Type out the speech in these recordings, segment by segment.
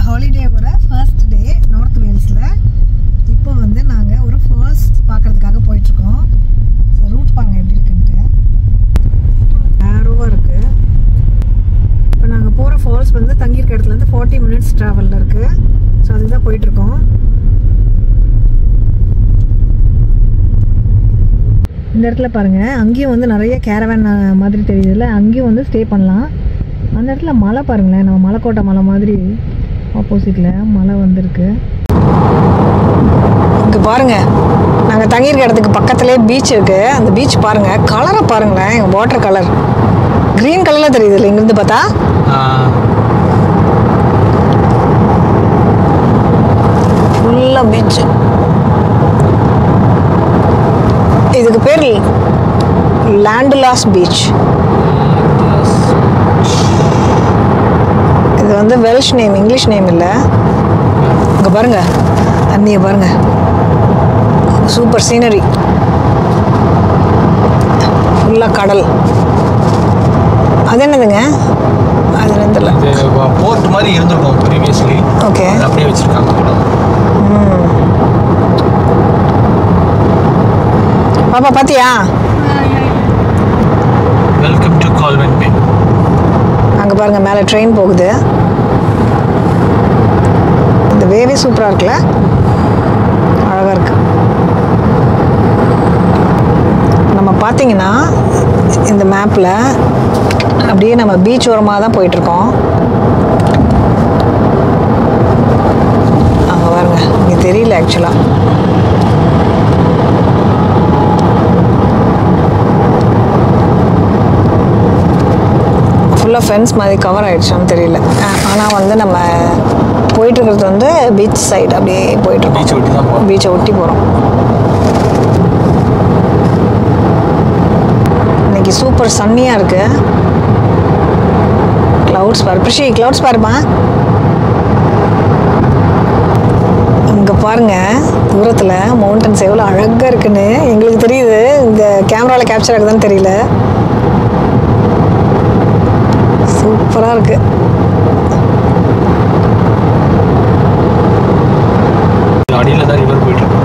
ஹாலிடேவோட first day north வேல்ஸில். இப்போ வந்து நாங்கள் ஒரு ஃபால்ஸ் பார்க்குறதுக்காக போயிட்டுருக்கோம். ஸோ ரூட் பாருங்கள் எப்படி இருக்குன்ட்டு நேரோவாக இருக்குது. இப்போ நாங்கள் போகிற ஃபால்ஸ் வந்து தங்கியிருக்க இடத்துலேருந்து 40 minutes ட்ராவலில் இருக்குது. ஸோ அதுக்கு தான் போயிட்டுருக்கோம். இந்த இடத்துல பாருங்கள், அங்கேயும் வந்து நிறைய கேரவேன் மாதிரி தெரியுதுல்ல, அங்கேயும் வந்து ஸ்டே பண்ணலாம். அந்த இடத்துல மலை பாருங்களேன், நம்ம மலைக்கோட்டை மலை மாதிரி ஆப்போசிட்டில் மலை வந்திருக்கு. இங்கே பாருங்கள், நாங்கள் தங்கியிருக்க இடத்துக்கு பக்கத்துலேயே பீச் இருக்குது. அந்த பீச் பாருங்கள், கலரை பாருங்களேன், எங்கள் வாட்டர் கலர் க்ரீன் கலரில் தெரியுது இல்லை இங்கேருந்து பார்த்தா. ஃபுல்லாக பீச். இதுக்கு பேர் லேண்ட்லாஸ் பீச். இது வந்து வெல்ஷ் நேம், இங்கிலீஷ் நேம் இல்லை. இங்கே பாருங்க, தண்ணியை பாருங்க, சூப்பர் சீனரி, ஃபுல்லாக கடல். அது என்னதுங்க? அது தெரியல. போர்ட் மாதிரி இருந்திருக்கும் ப்ரீவியஸ்லி. ஓகே, அப்படியே வச்சிருக்காங்க. பாப்பா பாத்தியா? வெல்கம் டு கால்வென் பே. அங்கே பாருங்க, மேலே ட்ரெயின் போகுது. இந்த வேவே சூப்பராக இருக்குல்ல, அழகாக இருக்கு. நம்ம பார்த்தீங்கன்னா இந்த மேப்பில் அப்படியே நம்ம பீச் ஓரமாக தான் போயிட்டுருக்கோம். அங்கே பாருங்க, இங்கே தெரியல ஆக்சுவலாக. ஃபுல்லாக ஃபென்ஸ் மாதிரி கவர் ஆகிடுச்சான்னு தெரியல. ஆனால் வந்து நம்ம போயிட்டுருக்கிறது வந்து பீச் சைடு அப்படியே போயிட்டுருக்கோம். பீச்சை ஒட்டி போகிறோம். இன்னைக்கு சூப்பர் சன்னியாக இருக்குது. க்ளவுட்ஸ் பாரு பிரிஷி, க்ளவுட்ஸ் பாருப்பா. இங்கே பாருங்கள், தூரத்தில் மவுண்டன்ஸ் எவ்வளோ அழகாக இருக்குன்னு எங்களுக்கு தெரியுது. இந்த கேமராவில் கேப்சர் ஆகுதான்னு தெரியல. சூப்பராக இருக்கு. அடியில் தான் ரிவர் போயிட்டு இருக்கு.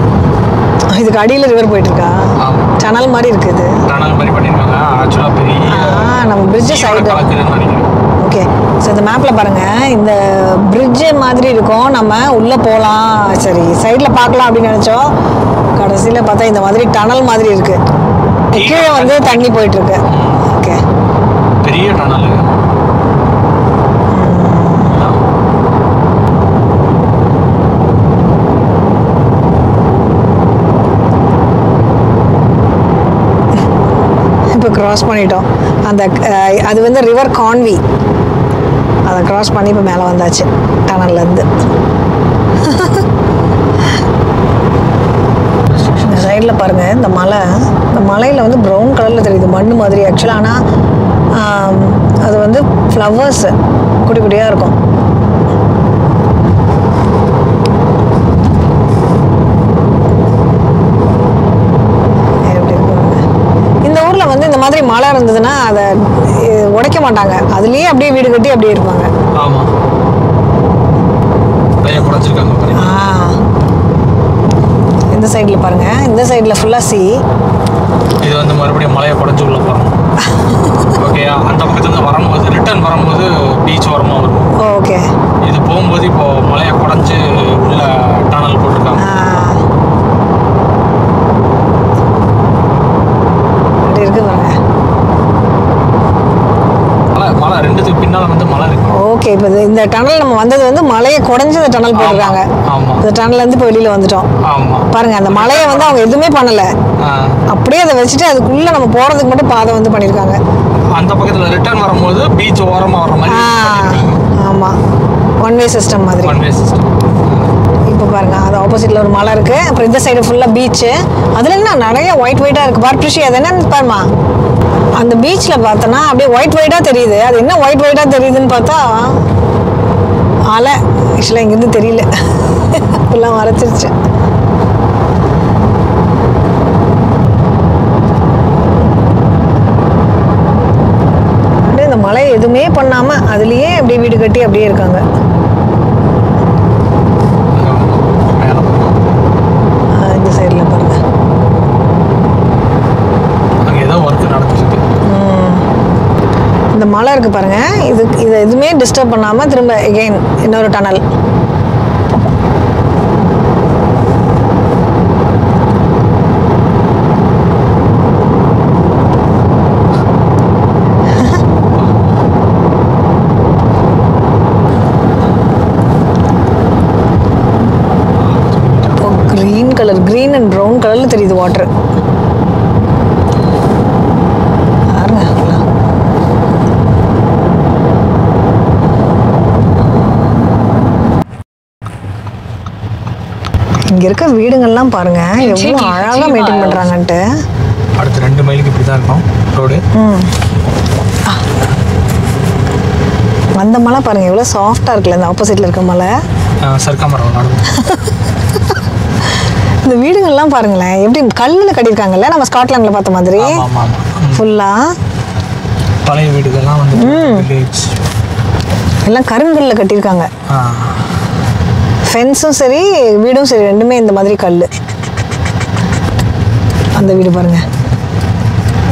இதுக்கு அடியில் ரிவர் போயிட்டு இருக்கா? டனல் மாதிரி இருக்குது. டனல் மாதிரி பண்ணிருக்காங்க. ஆக்சுவலாக பெரிய நம்ம பிரிட்ஜ் சைடு. ஓகே, ஸோ இந்த மேப்பில் பாருங்கள், இந்த பிரிட்ஜு மாதிரி இருக்கும். நம்ம உள்ளே போகலாம், சரி சைடில் பார்க்கலாம் அப்படின்னு நினச்சோம். கடைசியில் பார்த்தா இந்த மாதிரி டனல் மாதிரி இருக்குது. கீழே வந்து தண்ணி போயிட்டுருக்கு. ஓகே, பெரிய டனல். இப்போ க்ராஸ் பண்ணிட்டோம். அந்த அது வந்து ரிவர் கான்வி. அதை க்ராஸ் பண்ணி இப்போ மேலே வந்தாச்சு டனல்லேருந்து. இந்த சைடில் பாருங்கள், இந்த மலை, இந்த மலையில் வந்து ப்ரௌன் கலரில் தெரியுது, மண் மாதிரி ஆக்சுவலாக. ஆனால் அது வந்து ஃப்ளவர்ஸ் குட்டி குட்டியாக இருக்கும். வந்து இந்த மாதிரி மழை இருந்ததுன்னா அதை உடைக்க மாட்டாங்க, அதுலயே அப்படியே வீடு கட்டி அப்படியே இருப்பாங்க. ஆமா, இந்த சைடுல பாருங்க, இந்த சைடுல ஃபுல்லா சி. இது வந்து மறுபடியும் மலையை குறைஞ்சு உள்ள போறோம். ஓகே, அந்த பக்கத்துல வரும்போது ரிட்டர்ன் வரும்போது பீச் ஓரமா வரும். ஓகே, இது போகும்போது இப்போ மலையை குறைஞ்சு உள்ள டனல் போட்டிருக்காங்க. இருக்கு பாருங்க, மலை ரெண்டுத்துக்கு பின்னால வந்து மலை இருக்கு. ஓகே, இப்போ இந்த டனல் நம்ம வந்தது வந்து மலையை குறைஞ்சு இந்த டனல் போட்டுருக்காங்க. இந்த டனல்ல இருந்து இப்போ வெளியில வந்துட்டோம். பாருங்க, அந்த மலையை வந்து அவங்க எதுவுமே பண்ணல, அப்படியே அதை வச்சுட்டு அதுக்குள்ள நம்ம போறதுக்கு மட்டும் பாதை வந்து பண்ணிருக்காங்க. அந்த பக்கத்துல ரிட்டர்ன் வரும்போது பீச் ஓரமா வர மாதிரி ஆமாம், ஒன் வே சிஸ்டம் மாதிரி. One way system. இப்போ பாருங்க, அது ஆப்போசிட்ல ஒரு மலை இருக்கு. அப்புறம் இந்த சைடு ஃபுல்லா பீச்சு. அதுல என்ன நிறைய ஒயிட் ஒயிட்டா இருக்கு. பார்ப்ரிஷி அது என்னன்னு பாருமா, அந்த பீச்ல பார்த்தோன்னா அப்படியே ஒயிட் ஒயிட்டா தெரியுது. அது என்ன ஒயிட் ஒயிட்டா தெரியுதுன்னு பார்த்தா அலை. ஆக்சுவலாக இங்கேருந்து தெரியல, ஃபுல்லாக மறைச்சிருச்சு. அப்படியே இந்த மலை எதுவுமே பண்ணாம அதுலயே அப்படியே வீடு கட்டி அப்படியே இருக்காங்க. இந்த சைடில் பாருங்க, அங்கே ஏதோ ஒர்க் நடந்துருக்கு. இந்த மலை இருக்கு பாருங்க, இதை எதுவுமே டிஸ்டர்ப் பண்ணாம திரும்ப எகெயின் இன்னொரு tunnel. Green colour, green and brown கலர்ல தெரியுது வாட்டர். இங்க இருக்க வீடுங்கள்லாம் பாருங்க எவ்வளவு அழகா மெயின்டைன் பண்றாங்கன்ட்டு. அடுத்த 2 மைலுக்கு இப்படி தான் இருக்கும் ரோடு. அந்த மலை பாருங்க எவ்வளவு சாஃப்டா இருக்குல்ல, இந்த ஆப்போசிட்ல இருக்க மலை. சர்க்காமரம் நடந்து இந்த வீடுங்கள்லாம் பாருங்களேன் எப்படி கல்லுல கட்டியிருக்காங்கல்ல, நம்ம ஸ்காட்லாண்டில் பார்த்த மாதிரி. ஃபுல்லா பழைய வீடுகள்லாம் வந்து வில்லேஜ் எல்லாம் கருங்கல்ல கட்டியிருக்காங்க. ஃபென்ஸும் சரி வீடும் சரி ரெண்டுமே இந்த மாதிரி கல். அந்த வீடு பாருங்க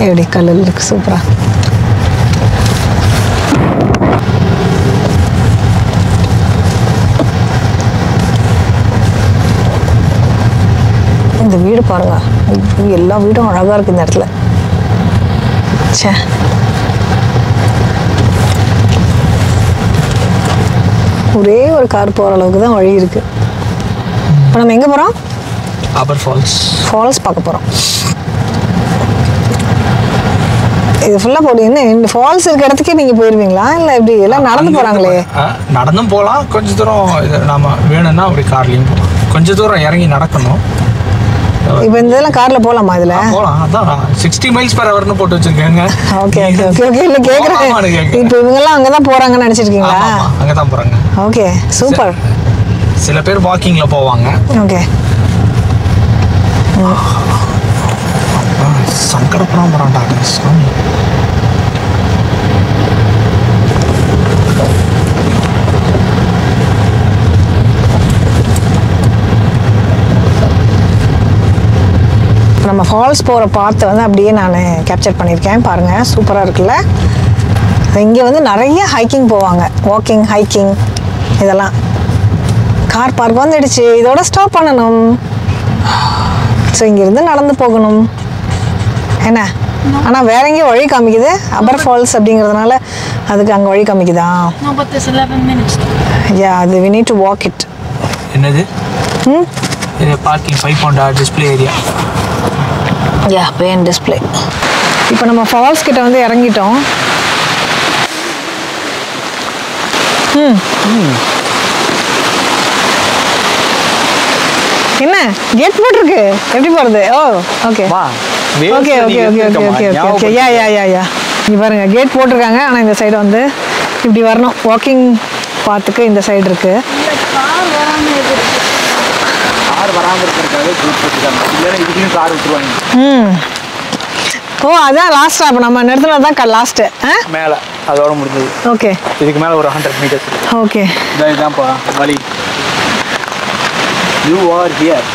எப்படி கல்லில் இருக்கு, சூப்பரா. இந்த வீடு பாருங்க, எல்லா வீடும் அழகா இருக்கு இந்த இடத்துல. ச்சே, ஒரே ஒரு கார் போகிற அளவுக்கு தான் வழி இருக்கு. இப்போ நம்ம எங்கே போகிறோம்? அப்பர் ஃபால்ஸ் பார்க்க போகிறோம். இது ஃபுல்லாக போடு. என்ன இந்த ஃபால்ஸ் இருக்க இடத்துக்கே நீங்கள் போயிடுவீங்களா இல்லை எப்படி? எல்லாம் நடந்து போகிறாங்களே. நடந்தும் போகலாம், கொஞ்சம் தூரம் நாம வேணும்னா அப்படி கார்லேயும் போகலாம். கொஞ்சம் தூரம் இறங்கி நடக்கணும். இப்போ இந்த இதெல்லாம் காரில் போகலாமா இதில்? போகலாம். அதான் 60 மைல்ஸ் per hourனு போட்டு வச்சுருக்கேங்க. ஓகே ஓகே ஓகே ஓகே இல்லை கேட்குறேன். இப்போ இவங்கெல்லாம் அங்கே தான் போகிறாங்கன்னு நினச்சிருக்கீங்களா? அங்கே தான் போகிறாங்க. Okay super. சில பேர் வாக்கிங்கில் போவாங்க. ஓகே. சங்கடப்படாம போகிறான்டா சாமி. நம்ம ஃபால்ஸ் போகிற பார்த்து வந்து அப்படியே நான் கேப்சர் பண்ணியிருக்கேன் பாருங்கள், சூப்பராக இருக்குல்ல. இங்கே வந்து நிறைய ஹைக்கிங் போவாங்க, வாக்கிங் ஹைக்கிங் இதெல்லாம். கார் பார்க் வந்துடுச்சு, இதோட ஸ்டாப் பண்ணணும். ஸோ இங்கேருந்து நடந்து போகணும் என்ன. ஆனால் வேற எங்கேயும் வழி காமிக்குது, அப்பர் ஃபால்ஸ் அப்படிங்கிறதுனால அதுக்கு அங்கே வழி காமிக்குதா? No, but there's 11 minutes. யா, அது we need to walk it. என்னது? இது parking 5 pound display area. Yeah, pay and display. இப்போ நம்ம ஃபால்ஸ் கிட்ட வந்து இறங்கிட்டோம். என்ன கேட் போட்டிருக்கு, எப்படி போகிறது? Oh okay okay okay okay okay okay okay okay yeah yeah yeah yeah இங்கே பாருங்க கேட் போட்டிருக்காங்க. ஆனால் இந்த சைடு வந்து இப்படி வரணும், வாக்கிங் பார்த்துக்கு இந்த சைடு இருக்கு. கார் வராமல் இருக்கிறதுக்காக ஜூட் போட்டுருக்காங்க, இல்லைன்னா இதுலேயும் கார் விட்டுருவாங்க. ஓ அதான் லாஸ்ட், அப்போ நம்ம நிறுத்தினது தான் லாஸ்ட்டு. மேலே அதோட முடிஞ்சது. ஓகே, இதுக்கு மேலே ஒரு 100 meters. ஓகே, இதான்ப்பா வழி. You are here.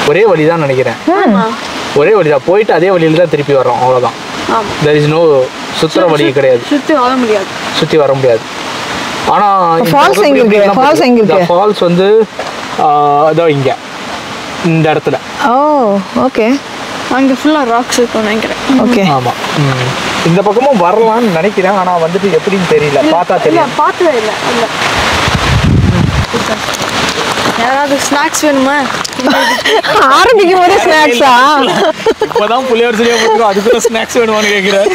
ஒரே வழி தான் நினைக்கிறேன், ஒரே வழி தான். போயிட்டு அதே வழியில் தான் திருப்பி வர்றோம், அவ்வளோதான். there is no சுற்றுற வழி கிடையாது, சுற்றி வர முடியாது. ஆனால் ஃபால்ஸ் எங்கே இருக்கு? ஃபால்ஸ் எங்கே இருக்கு? ஃபால்ஸ் வந்து அதோ இங்கே இந்த இடத்துல. ஓ ஓகே, அங்கே ஃபுல்லாக ராக்ஸ் இருக்கும் நினைக்கிறேன். ஓகே, ஆமாம். இந்த பக்கமும் வரலாம்னு நினைக்கிறேன், ஆனால் வந்துட்டு எப்படின்னு தெரியல, பார்த்தா தெரியல. பார்த்ததே இல்லை. இல்லை யாராவது ஸ்நாக்ஸ் வேணுமா? ஆரம்பிக்கும் போதே ஸ்நாக்ஸா? இப்பதான் புளியோர் சரியா போட்டுருக்கோம், அதுக்குள்ள ஸ்நாக்ஸ் வேணுமான்னு கேட்கிறேன்.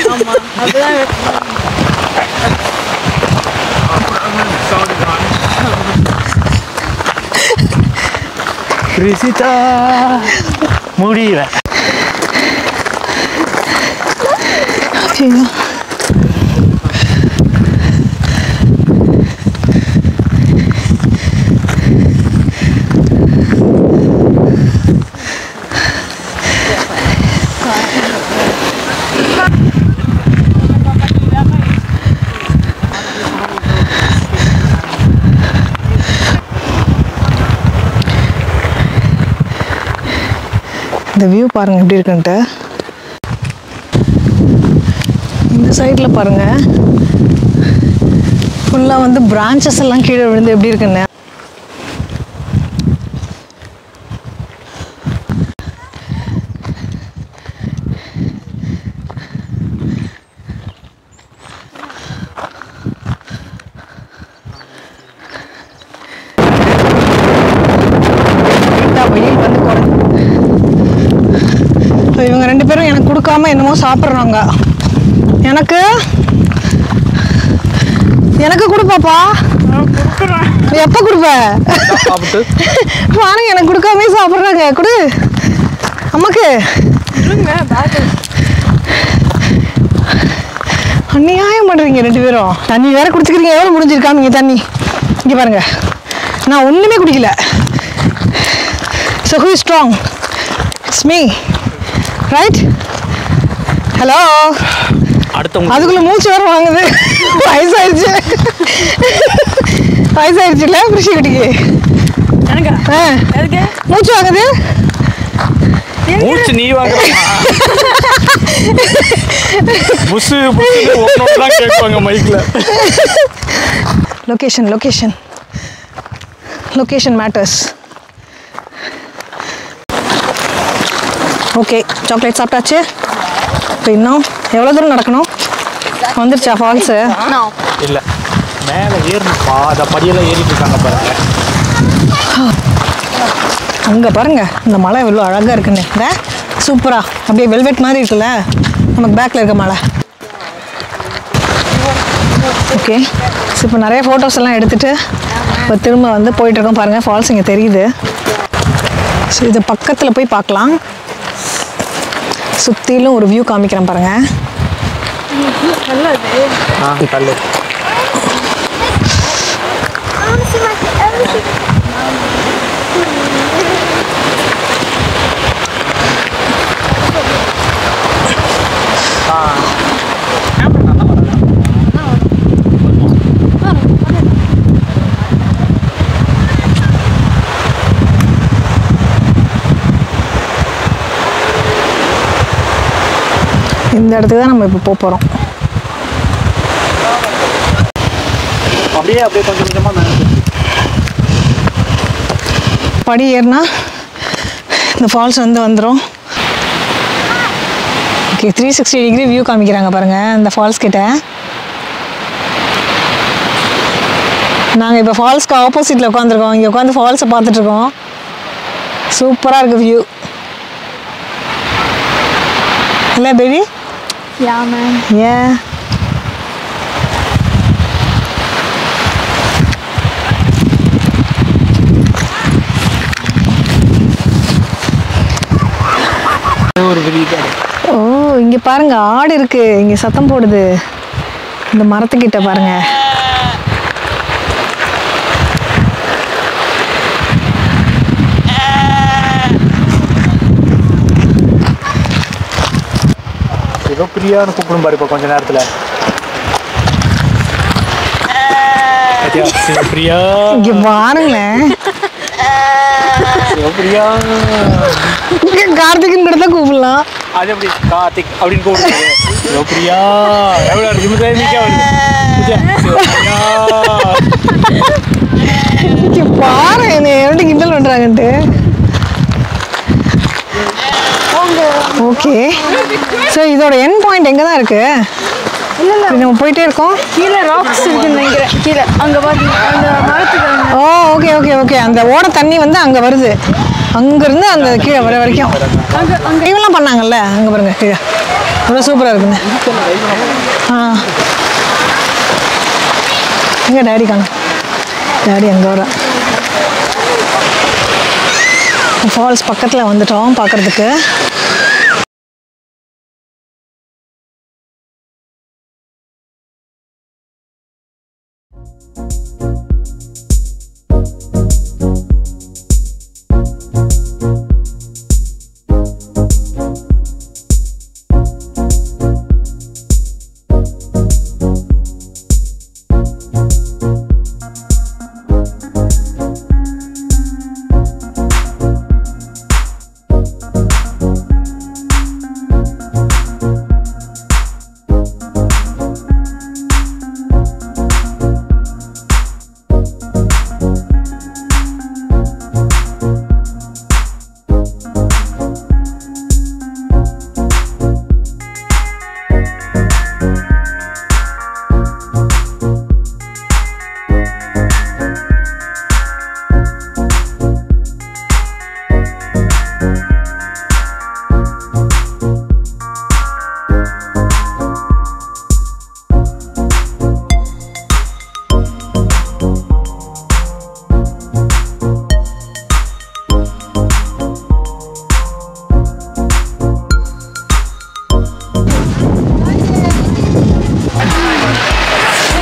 ரிஷிதா முடியல. இந்த வியூ பாருங்க எப்படி இருக்குன்ட்டு. இந்த சைடில் பாருங்க ஃபுல்லாக வந்து பிரான்ச்சஸ் எல்லாம் கீழே விழுந்து எப்படி இருக்குன்னு. வெயில் வந்து இவங்க 2 பேரும் எனக்கு கொடுக்காம என்னமோ சாப்பிட்றாங்க. எனக்கு எனக்கு கொடுப்பாப்பா. எப்போ கொடுப்ப? பாருங்க எனக்கு கொடுக்காமே சாப்பிட்றாங்க. கொடு அம்மாக்கு. அநியாயம் பண்ணுறீங்க 2 பேரும். தண்ணி வேற குடிச்சுக்கிறீங்க. எவ்வளோ முடிஞ்சிருக்காமீங்க தண்ணி? இங்கே பாருங்க, நான் ஒன்றுமே குடிக்கல. So who is strong? It's me. Right? Hello. அதுக்குள்ள மூச்சு வேற வாங்குது. வயசாயிருச்சுல கிருஷி குட்டிக்கு. மூச்சு வாங்குது. மூச்சு நீ வாங்குறமா? புசு புசு ஒன்னொன்னா கேட்பாங்க மைக்ல. Location matters. ஓகே, சாக்லேட் சாப்பிட்டாச்சு. இப்போ இன்னும் எவ்வளோ தூரம் நடக்கணும்? வந்துருச்சா ஃபால்ஸு? இல்லை, மேலே ஏறிப்பா. அதை படியெல்லாம் ஏறிட்டு இருக்காங்க பாருங்க. அங்கே பாருங்க இந்த மலை எவ்வளோ அழகாக இருக்குன்னு. இந்த சூப்பராக அப்படியே வெல்வெட் மாதிரி இருக்குல்ல நமக்கு பேக்கில் இருக்க மலை. ஓகே, ஸோ இப்போ நிறைய ஃபோட்டோஸ் எல்லாம் எடுத்துகிட்டு இப்போ திரும்ப வந்து போயிட்டுருக்கோம். பாருங்கள் ஃபால்ஸ் இங்கே தெரியுது. ஸோ இது பக்கத்தில் போய் பார்க்கலாம். சுற்றிலும் ஒரு வியூ காமிக்கிறேன் பாருங்க. இந்த இடத்துக்கு தான் நம்ம இப்போ போகிறோம். அப்படியே கொஞ்சம் கொஞ்சமாக படி ஏறினா இந்த ஃபால்ஸ் வந்துடும். ஓகே, 360 டிகிரி வியூ காமிக்கிறாங்க பாருங்கள் இந்த ஃபால்ஸ் கிட்ட. நாங்கள் இப்போ ஃபால்ஸ்க்கு ஆப்போசிட்டில் உட்காந்துருக்கோம். இங்கே உட்காந்து ஃபால்ஸை பார்த்துட்ருக்கோம். சூப்பராக இருக்குது வியூ இல்லை பேபி? Yeah, man. Yeah. ஓ, இங்கே பாருங்க ஆடு இருக்கு. இங்கே சத்தம் போடுது இந்த மரத்துக்கிட்ட பாருங்க. பிரியான்னு கூப்பிடும் பாரு இப்போ கொஞ்ச நேரத்தில். பிரியா இங்கே பாருங்களேன். பிரியா கார்த்திக்னு கூட தான் கூப்பிடலாம். அது எப்படி கார்த்திக் அப்படின்னு கூப்பிடுறது? பிரியா எவ்வளோ பாரு என்ன எப்படி கிண்டல் பண்ணுறாங்கன்ட்டு. ஓகே, ஸோ இதோட எண்ட் பாயிண்ட் எங்கே தான் இருக்கு? நம்ம போயிட்டே இருக்கோம். கீழே ராக்ஸ் இருக்குன்னு நினைக்கிறேன். கீழே அங்கே பாருங்க அந்த மரத்துக்கு. ஓ ஓகே ஓகே ஓகே, அந்த அந்த ஓட தண்ணி வந்து அங்கே வருது, அங்கேருந்து அந்த கீழே வர வரைக்கும் டைவெல்லாம் பண்ணாங்கல்ல. அங்கே பாருங்க கீழே ரொம்ப சூப்பராக இருக்குங்க. எங்கே டேடி காங்க, டேடி அங்கே வர ஃபால்ஸ் பக்கத்தில் வந்துட்டோம் பார்க்குறதுக்கு.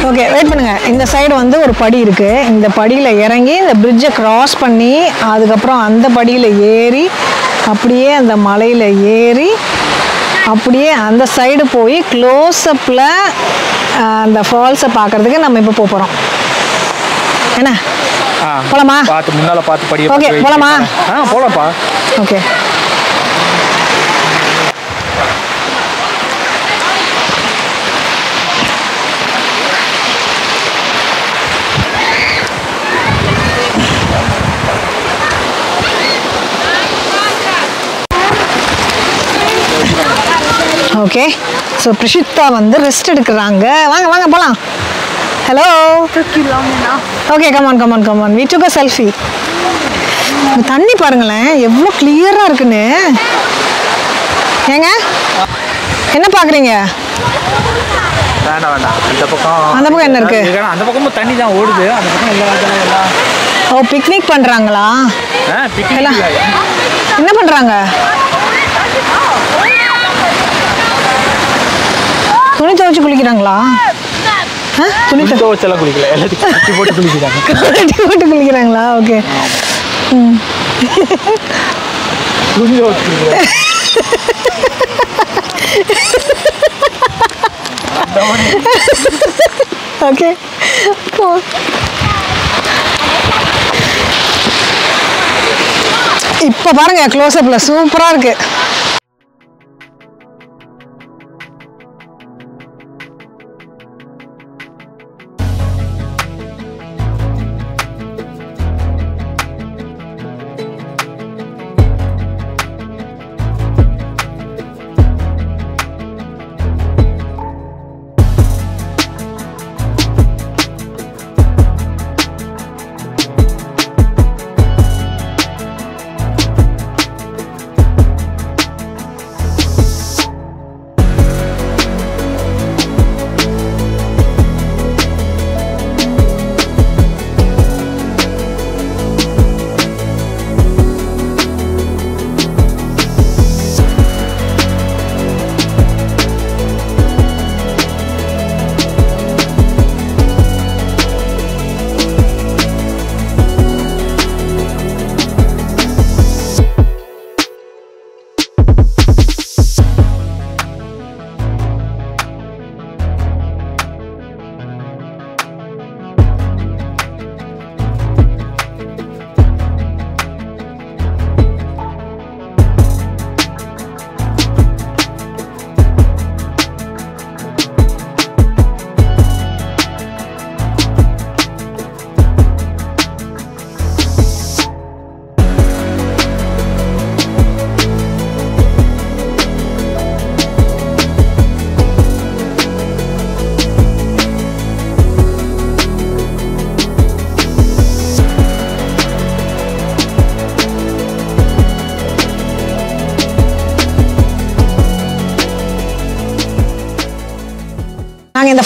ஓகே வெயிட் பண்ணுங்கள். இந்த சைடு வந்து ஒரு படி இருக்குது. இந்த படியில் இறங்கி இந்த பிரிட்ஜை க்ராஸ் பண்ணி அதுக்கப்புறம் அந்த படியில் ஏறி அப்படியே அந்த மலையில் ஏறி அப்படியே அந்த சைடு போய் க்ளோஸ்அப்பில் அந்த ஃபால்ஸை பார்க்குறதுக்கு நம்ம இப்போ போகிறோம். என்ன போலாமா? பார்த்து முன்னால் பார்த்து படி. ஓகே போலாமா? போகலாம்ப்பா. Okay okay. ஸோ பிரிஷித்தா வந்து ரெஸ்ட் எடுக்கிறாங்க. வாங்க வாங்க போகலாம். Hello. Okay come on come on come on. We took a selfie. தண்ணி பாருங்களேன் எவ்வளோ கிளியராக இருக்குன்னு. ஏங்க என்ன பார்க்குறீங்க? வேண்டாம் வேண்டாம். அந்த பக்கம் என்ன இருக்கு? அந்த பக்கமும் தண்ணி தான் ஓடுது. அந்த பக்கம் எல்லாம் ஓ பிக்னிக் பண்ணுறாங்களா? என்ன பண்ணுறாங்க? துணி துவைச்சு குளிக்கிறாங்களா? துணி துவைச்செல்லாம் குளிக்கல, எல்லாத்தையும் கட்டி போட்டு குளிக்கிறாங்க. கட்டி போட்டு குளிக்கிறாங்களா? ஓகே. துணி துவைச்சு ஓகே. இப்போ பாருங்க க்ளோஸ்அப்ல சூப்பராக இருக்கு.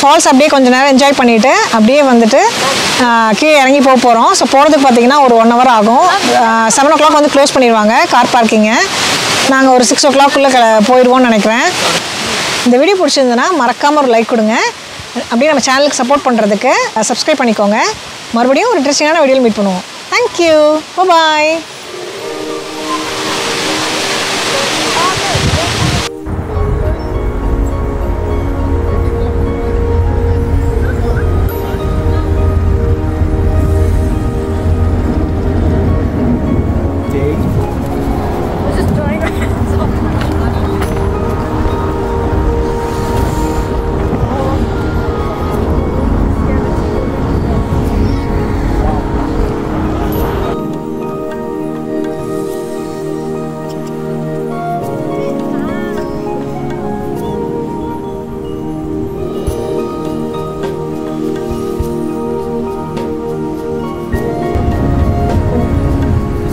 ஃபால்ஸ் அப்படியே கொஞ்சம் நேரம் என்ஜாய் பண்ணிவிட்டு அப்படியே வந்துட்டு கீழே இறங்கி போக போகிறோம். ஸோ போகிறதுக்கு பார்த்தீங்கன்னா ஒரு 1 hour ஆகும். 7 o'clock வந்து க்ளோஸ் பண்ணிடுவாங்க கார் பார்க்கிங்கை. நாங்கள் ஒரு 6 o'clock போயிடுவோம்னு நினைக்கிறேன். இந்த வீடியோ பிடிச்சிருந்ததுன்னா மறக்காமல் ஒரு லைக் கொடுங்க. அப்படியே நம்ம சேனலுக்கு சப்போர்ட் பண்ணுறதுக்கு சப்ஸ்கிரைப் பண்ணிக்கோங்க. மறுபடியும் ஒரு இன்ட்ரெஸ்டிங்கான வீடியோவில் மீட் பண்ணுவோம். தேங்க்யூ, பாய்.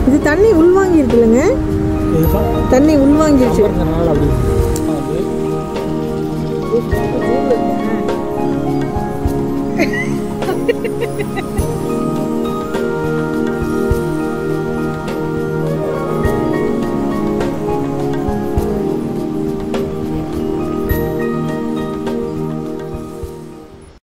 இது தண்ணி உள்வாங்கி இருக்குல்லங்க, தண்ணி உள்வாங்கிருச்சு.